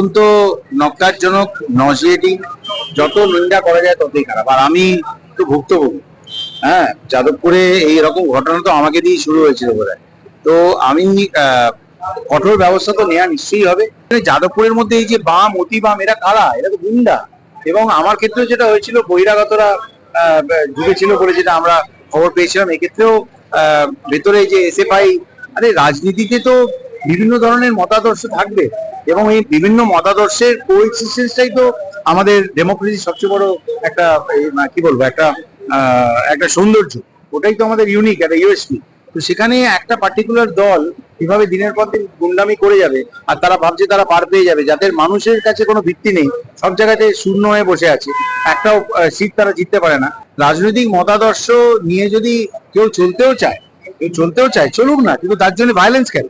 অত্যন্ত নক্কারজনক, নজিয়েটিং, যত নিন্দা করা যায় ততই খারাপ। আর আমি তো ভুক্তভোগী। হ্যাঁ, যাদবপুরে এইরকম ঘটনা তো আমাকে দিয়েই শুরু হয়েছিল বোধহয়। তো আমি কঠোর ব্যবস্থা তো নেওয়া নিশ্চয়ই হবে। যাদবপুরের মধ্যে এই যে বাম, অতি বাম, এরা কারা? এরা তো গুন্ডা। এবং আমার ক্ষেত্রেও যেটা হয়েছিল, বহিরাগতরা ঢুকেছিল বলে যেটা আমরা খবর পেয়েছিলাম, এক্ষেত্রেও ভেতরে যে এসএফআই। আরে রাজনীতিতে তো বিভিন্ন ধরনের মতাদর্শ থাকবে, এবং এই বিভিন্ন মতাদর্শের কোএক্সিস্টেন্সটাই তো আমাদের ডেমোক্রেসির সবচেয়ে বড় একটা কি বলবো, একটা একটা সৌন্দর্য। ওটাই তো আমাদের ইউনিক একটা ইউএসপি। তো সেখানে একটা পার্টিকুলার দল কিভাবে দিনের পর দিন গুন্ডামি করে যাবে, আর তারা ভাবছে তারা পার পেয়ে যাবে, যাদের মানুষের কাছে কোনো ভিত্তি নেই, সব জায়গাতে শূন্য হয়ে বসে আছে, একটাও সিট তারা জিততে পারে না। রাজনৈতিক মতাদর্শ নিয়ে যদি কেউ চলতেও চায় চলুক না, কিন্তু তার জন্য ভায়োলেন্স কেন?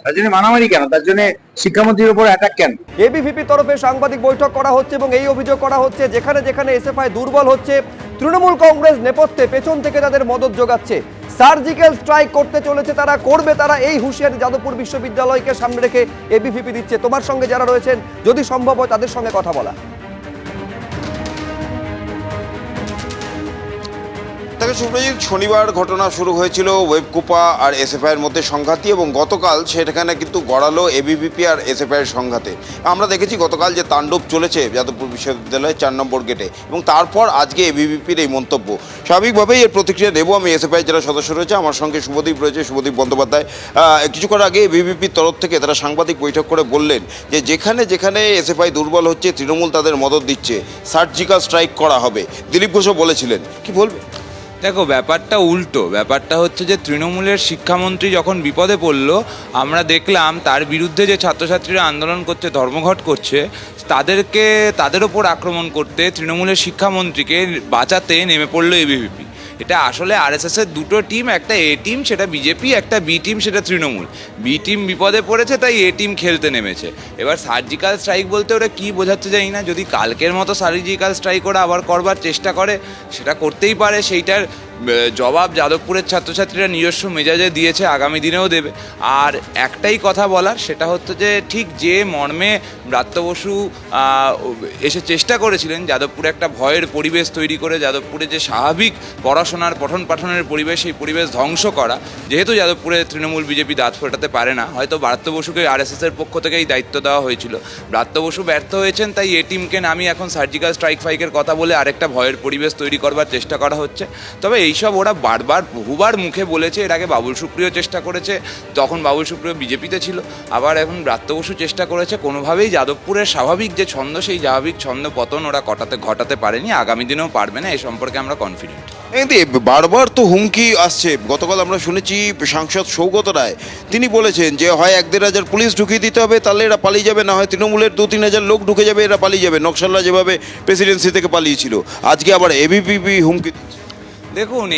তার জন্য মারামারি কেন? তার জন্য শিক্ষামন্ত্রীর উপর অ্যাটাক কেন? এবিভিপির তরফে সাংবাদিক বৈঠক করা হচ্ছে এবং এই অভিযোগ করা হচ্ছে যেখানে যেখানে এসএফআই দুর্বল হচ্ছে, তৃণমূল কংগ্রেস নেপথ্যে পেছন থেকে তাদের মদত যোগাচ্ছে। সার্জিক্যাল স্ট্রাইক করতে চলেছে, তারা করবে, তারা এই হুঁশিয়ারি যাদবপুর বিশ্ববিদ্যালয়কে সামনে রেখে এবিভিপি দিচ্ছে। তোমার সঙ্গে যারা রয়েছেন, যদি সম্ভব হয় তাদের সঙ্গে কথা বলা। তাকে সুপ্রজিৎ, শনিবার ঘটনা শুরু হয়েছিল ওয়েবকুপা আর এসএফআইয়ের মধ্যে সংঘাতই, এবং গতকাল সেখানে কিন্তু গড়ালো এবিভিপি আর এসএফআইয়ের সংঘাতে। আমরা দেখেছি গতকাল যে তাণ্ডব চলেছে যাদবপুর বিশ্ববিদ্যালয়ের 4 নম্বর গেটে, এবং তারপর আজকে এবিভিপির এই মন্তব্য। স্বাভাবিকভাবেই এর প্রতিক্রিয়া দেবো আমি। এসএফআই যারা সদস্য রয়েছে, আমার সঙ্গে শুভদীপ রয়েছে, শুভদীপ বন্দ্যোপাধ্যায়। কিছুক্ষণ আগে এবিভিপির তরফ থেকে তারা সাংবাদিক বৈঠক করে বললেন যে যেখানে যেখানে এসএফআই দুর্বল হচ্ছে, তৃণমূল তাদের মদত দিচ্ছে, সার্জিক্যাল স্ট্রাইক করা হবে। দিলীপ ঘোষও বলেছিলেন, কি বলবে? দেখো, ব্যাপারটা উল্টো। ব্যাপারটা হচ্ছে যে তৃণমূলের শিক্ষামন্ত্রী যখন বিপদে পড়ল, আমরা দেখলাম তার বিরুদ্ধে যে ছাত্রছাত্রীরা আন্দোলন করছে, ধর্মঘট করছে, তাদের ওপর আক্রমণ করতে তৃণমূলের শিক্ষামন্ত্রীকে বাঁচাতে নেমে পড়লো এবিভিপি। এটা আসলে আরএসএসের দুটো টিম, একটা এ টিম সেটা বিজেপি, একটা বি টিম সেটা তৃণমূল। বি টিম বিপদে পড়েছে তাই এ টিম খেলতে নেমেছে। এবার সার্জিক্যাল স্ট্রাইক বলতে ওরা কী বোঝাচ্ছে জানি না। যদি কালকের মতো সার্জিক্যাল স্ট্রাইক ওরা আবার করবার চেষ্টা করে, সেটা করতেই পারে। সেইটার জবাব যাদবপুরের ছাত্রছাত্রীরা নিজস্ব মেজাজে দিয়েছে, আগামী দিনেও দেবে। আর একটাই কথা বলার, সেটা হচ্ছে যে ঠিক যে মর্মে ব্রাত্য বসু এসে চেষ্টা করেছিলেন যাদবপুরে একটা ভয়ের পরিবেশ তৈরি করে, যাদবপুরে যে স্বাভাবিক পড়াশোনার পঠন পাঠনের পরিবেশ, সেই পরিবেশ ধ্বংস করা। যেহেতু যাদবপুরে তৃণমূল বিজেপি দাঁত ফোটাতে পারে না, হয়তো ব্রাত্য বসুকে আরএসএসের পক্ষ থেকেই দায়িত্ব দেওয়া হয়েছিল। ব্রাত্য বসু ব্যর্থ হয়েছেন, তাই এ টিমকে নামিয়ে এখন সার্জিক্যাল স্ট্রাইক ফাইকের কথা বলে আরেকটা ভয়ের পরিবেশ তৈরি করবার চেষ্টা করা হচ্ছে। তবে এইসব ওরা বহুবার মুখে বলেছে। এর আগে বাবুল সুপ্রিয় চেষ্টা করেছে, তখন বাবুল সুপ্রিয় বিজেপিতে ছিল। আবার এখন ব্রাত্য বসু চেষ্টা করেছে। কোনোভাবেই যাদবপুরের স্বাভাবিক যে ছন্দ, সেই স্বাভাবিক ছন্দ পতন ওরা ঘটাতে পারেনি, আগামী দিনেও পারবে না, এ সম্পর্কে আমরা কনফিডেন্ট। বারবার তো হুমকি আসছে। গতকাল আমরা শুনেছি সাংসদ সৌগত রায় তিনি বলেছেন যে হয় 1-1.5 হাজার পুলিশ ঢুকিয়ে দিতে হবে, তাহলে এরা পালিয়ে যাবে, না হয় তৃণমূলের 2-3 হাজার লোক ঢুকে যাবে, এরা পালিয়ে যাবে, নকশালরা যেভাবে প্রেসিডেন্সি থেকে পালিয়েছিল। আজকে আবার এবিভিপি হুমকি দিচ্ছে। দেখুন,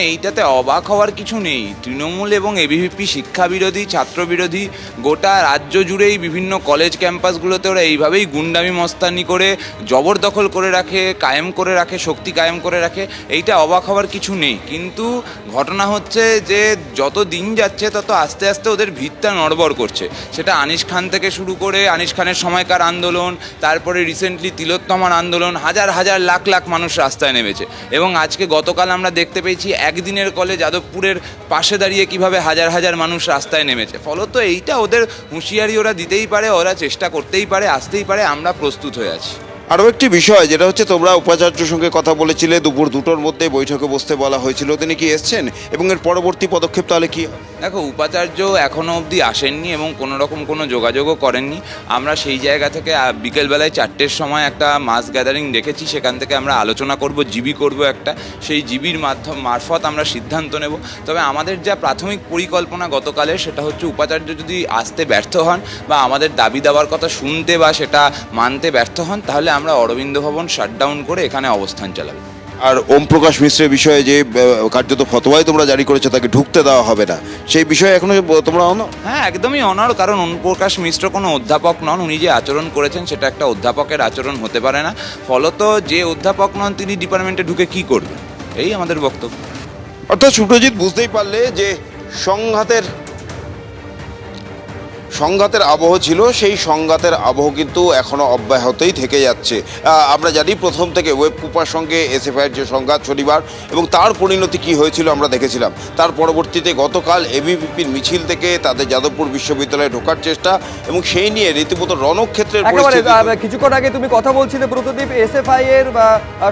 এইটাতে অবাক হওয়ার কিছু নেই। তৃণমূল এবং এবিভিপি শিক্ষা বিরোধী, ছাত্র বিরোধী। গোটা রাজ্য জুড়েই বিভিন্ন কলেজ ক্যাম্পাসগুলোতে ওরা এইভাবেই গুন্ডামি মস্তানি করে জবরদখল করে রাখে, কায়েম করে রাখে, শক্তি কায়েম করে রাখে। এইটা অবাক হওয়ার কিছু নেই। কিন্তু ঘটনা হচ্ছে যে যত দিন যাচ্ছে তত আস্তে আস্তে ওদের ভিতটা নড়বড় করছে। সেটা আনিস খান থেকে শুরু করে, আনিস খানের সময়কার আন্দোলন, তারপরে রিসেন্টলি তিলোত্তমার আন্দোলন, হাজার হাজার লাখ লাখ মানুষ রাস্তায় নেমেছে। এবং আজকে গতকাল আমরা দেখতে পেয়েছি একদিনের কলে যাদবপুরের পাশে দাঁড়িয়ে কিভাবে হাজার হাজার মানুষ রাস্তায় নেমেছে। ফলত এইটা ওদের হুঁশিয়ারি ওরা দিতেই পারে, ওরা চেষ্টা করতেই পারে, আসতেই পারে। আমরা প্রস্তুত হয়ে আছি। আরও একটি বিষয় যেটা হচ্ছে, তোমরা উপাচার্যর সঙ্গে কথা বলেছিলে, দুপুর 2টোর মধ্যে বৈঠকে বসতে বলা হয়েছিল, তিনি কি এসছেন এবং এর পরবর্তী পদক্ষেপ তাহলে কি? দেখো, উপাচার্য এখনও অবধি আসেননি এবং কোনো রকম কোনো যোগাযোগও করেননি। আমরা সেই জায়গা থেকে বিকেলবেলায় 4টের সময় একটা মাস গ্যাদারিং দেখেছি, সেখান থেকে আমরা আলোচনা করব, জিবি করব একটা। সেই জিবির মারফত আমরা সিদ্ধান্ত নেব। তবে আমাদের যা প্রাথমিক পরিকল্পনা গতকালের, সেটা হচ্ছে উপাচার্য যদি আসতে ব্যর্থ হন বা আমাদের দাবি দেওয়ার কথা শুনতে বা সেটা মানতে ব্যর্থ হন, তাহলে আমরা অরবিন্দ ভবন শাটডাউন করে এখানে অবস্থান চালাবো। আর ওম প্রকাশ মিশ্রের বিষয়ে যে কার্যত ফতোয়াই তোমরা জারি করেছো, তাকে ঢুকতে দেওয়া হবে না, সেই বিষয়ে এখনো তোমরা অনড়? হ্যাঁ, একদমই অনড়। কারণ ওম প্রকাশ মিশ্র কোনো অধ্যাপক নন। উনি যে আচরণ করেছেন সেটা একটা অধ্যাপকের আচরণ হতে পারে না। ফলত যে অধ্যাপক নন তিনি ডিপার্টমেন্টে ঢুকে কি করবেন, এই আমাদের বক্তব্য। অর্থাৎ সুপ্রজিৎ, বুঝতেই পারলে যে সংঘাতের আবহ ছিল, সেই সংঘাতের আবহ কিন্তু এখনো অব্যাহতই থেকে যাচ্ছে। আমরা জানি প্রথম থেকে ওয়েবকুপার সঙ্গে এসএফআইয়ের যে সংঘাত শনিবার এবং তার পরিণতি কি হয়েছিল আমরা দেখেছিলাম। তার পরবর্তীতে গতকাল এবিভিপির মিছিল থেকে তাদের যাদবপুর বিশ্ববিদ্যালয়ে ঢোকার চেষ্টা এবং সেই নিয়ে রীতিমতো রণক্ষেত্রের একেবারে পরিস্থিতি। কিছুক্ষণ আগে তুমি কথা বলছিলে ব্রতদীপ এসএফআই এর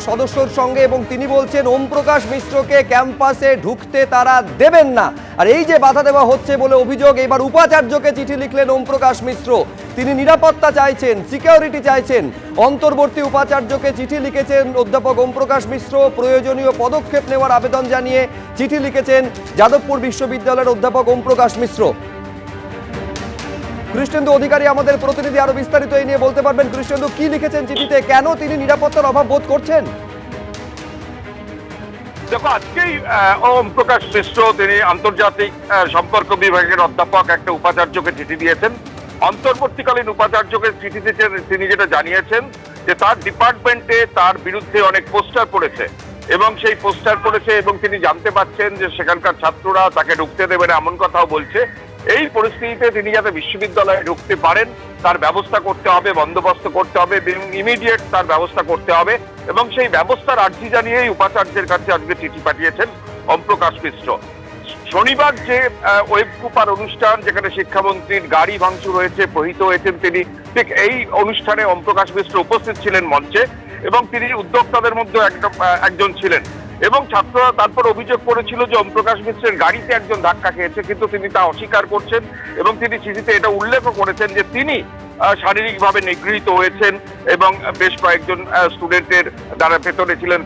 সদস্যর সঙ্গে, এবং তিনি বলছেন ওম প্রকাশ মিশ্রকে ক্যাম্পাসে ঢুকতে তারা দেবেন না। আর এই যে বাধা দেওয়া হচ্ছে বলে অভিযোগ, এবার উপাচার্যকে চিঠি লিখলেন ওম প্রকাশ মিশ্র। তিনি নিরাপত্তা চাইছেন, সিকিউরিটি চাইছেন। অন্তর্বর্তী উপাচার্যকে চিঠি লিখেছেন অধ্যাপক ওম প্রকাশ মিশ্র। প্রয়োজনীয় পদক্ষেপ নেওয়ার আবেদন জানিয়ে চিঠি লিখেছেন যাদবপুর বিশ্ববিদ্যালয়ের অধ্যাপক ওম প্রকাশ মিশ্র। কৃষ্ণেন্দু অধিকারী আমাদের প্রতিনিধি আরো বিস্তারিত এই নিয়ে বলতে পারবেন। কৃষ্ণেন্দু, কি লিখেছেন চিঠিতে, কেন তিনি নিরাপত্তার অভাব বোধ করছেন? দেখো, আজকেই ওম প্রকাশ মিশ্র, তিনি আন্তর্জাতিক সম্পর্ক বিভাগের অধ্যাপক, একটা উপাচার্যকে চিঠি দিয়েছেন। অন্তর্বর্তীকালীন উপাচার্যকে চিঠিতে তিনি যেটা জানিয়েছেন যে তার ডিপার্টমেন্টে তার বিরুদ্ধে অনেক পোস্টার পড়েছে এবং সেই পোস্টার পড়েছে এবং তিনি জানতে পাচ্ছেন যে সেখানকার ছাত্ররা তাকে ঢুকতে দেবে না, এমন কথাও বলছে। এই পরিস্থিতিতে তিনি যাতে বিশ্ববিদ্যালয়ে ঢুকতে পারেন তার ব্যবস্থা করতে হবে, বন্দোবস্ত করতে হবে, ইমিডিয়েট তার ব্যবস্থা করতে হবে এবং সেই ব্যবস্থার আর্জি জানিয়েই উপাচার্যের কাছে আজকে চিঠি পাঠিয়েছেন ওম প্রকাশ মিশ্র। শনিবার যে ওয়েবকুপার অনুষ্ঠান, যেখানে শিক্ষামন্ত্রীর গাড়ি ভাঙচুর হয়েছে, প্রহিত হয়েছেন তিনি, ঠিক এই অনুষ্ঠানে ওম প্রকাশ মিশ্র উপস্থিত ছিলেন মঞ্চে এবং তিনি উদ্যোক্তাদের মধ্যে একজন ছিলেন। এবং ছাত্ররা তারপর অভিযোগ করেছিল যে ওম প্রকাশ মিশ্রের গাড়িতে একজন ধাক্কা খেয়েছে, কিন্তু তিনি তা অস্বীকার করছেন এবং তিনি চিঠিতে এটা উল্লেখও করেছেন যে তিনি শারীরিকভাবে নিগৃহীত হয়েছেন এবং বেশ কয়েকজন স্টুডেন্টের যারা ভেতরে ছিলেন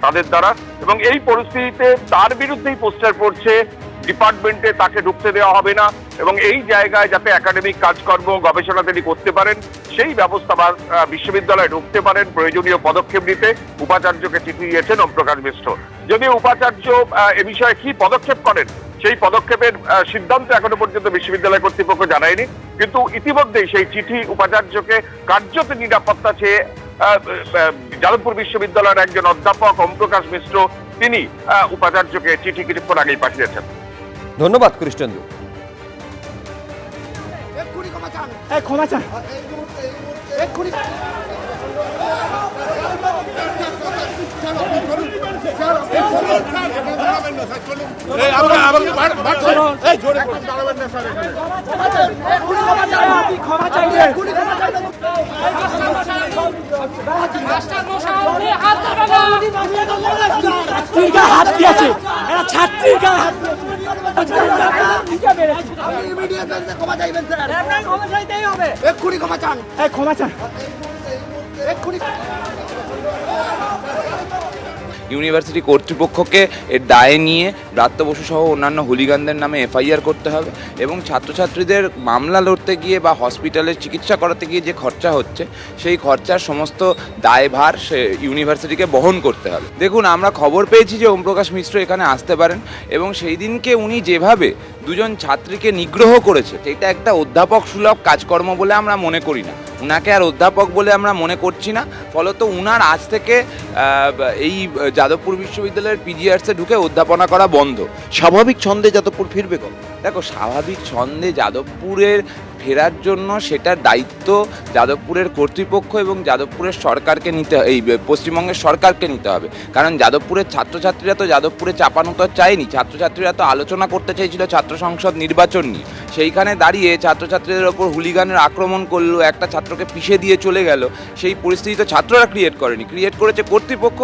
তাদের দ্বারা। এবং এই পরিস্থিতিতে তার বিরুদ্ধেই পোস্টার পড়ছে, ডিপার্টমেন্টে তাকে ঢুকতে দেওয়া হবে না এবং এই জায়গায় যাতে একাডেমিক কাজকর্ম গবেষণা তিনি করতে পারেন সেই ব্যবস্থা বা বিশ্ববিদ্যালয়ে ঢুকতে পারেন প্রয়োজনীয় পদক্ষেপ নিতে উপাচার্যকে চিঠি দিয়েছেন ওম প্রকাশ মিশ্র। যদিও উপাচার্য এ বিষয়ে কি পদক্ষেপ করেন সেই পদক্ষেপের সিদ্ধান্ত এখনো পর্যন্ত বিশ্ববিদ্যালয় কর্তৃপক্ষ জানায়নি, কিন্তু ইতিমধ্যেই সেই চিঠি উপাচার্যকে কার্যত নিরাপত্তা চেয়ে যাদবপুর বিশ্ববিদ্যালয়ের একজন অধ্যাপক ওম প্রকাশ মিশ্র তিনি উপাচার্যকে চিঠি কিছুক্ষণ আগেই পাঠিয়েছেন। ধন্যবাদ কৃষ্ণেন্দু। ক্ষমা চান। হাত দিয়েছে, ছাত্রীর গায়ে হাত ক্ষমা চান। ইউনিভার্সিটি কর্তৃপক্ষকে এর দায়ে নিয়ে ব্রাত্য বসু সহ অন্যান্য হুলিগানদের নামে এফআইআর করতে হবে এবং ছাত্রছাত্রীদের মামলা লড়তে গিয়ে বা হসপিটালে চিকিৎসা করাতে গিয়ে যে খরচা হচ্ছে সেই খরচার সমস্ত দায়ভার সে ইউনিভার্সিটিকে বহন করতে হবে। দেখুন, আমরা খবর পেয়েছি যে ওম প্রকাশ মিশ্র এখানে আসতে পারেন এবং সেই দিনকে উনি যেভাবে দুজন ছাত্রীকে নিগ্রহ করেছে এটা একটা অধ্যাপক সুলভ কাজকর্ম বলে আমরা মনে করি না। উনাকে আর অধ্যাপক বলে আমরা মনে করছি না। ফলত উনার আজ থেকে এই যাদবপুর বিশ্ববিদ্যালয়ের পিজিআর্সে ঢুকে অধ্যাপনা করা বন্ধ। স্বাভাবিক ছন্দে যাদবপুর ফিরবে কবে? দেখো, স্বাভাবিক ছন্দে যাদবপুরের ফেরার জন্য সেটার দায়িত্ব যাদবপুরের কর্তৃপক্ষ এবং যাদবপুরের সরকারকে নিতে, এই পশ্চিমবঙ্গের সরকারকে নিতে হবে। কারণ যাদবপুরের ছাত্রছাত্রীরা তো যাদবপুরে চাপানো চায়নি, ছাত্রছাত্রীরা তো আলোচনা করতে চেয়েছিল ছাত্র সংসদ নির্বাচন নিয়ে। সেইখানে দাঁড়িয়ে ছাত্রছাত্রীদের ওপর হুলিগানের আক্রমণ করলো, একটা ছাত্রকে পিষে দিয়ে চলে গেল। সেই পরিস্থিতি তো ছাত্ররা ক্রিয়েট করেনি, ক্রিয়েট করেছে কর্তৃপক্ষ।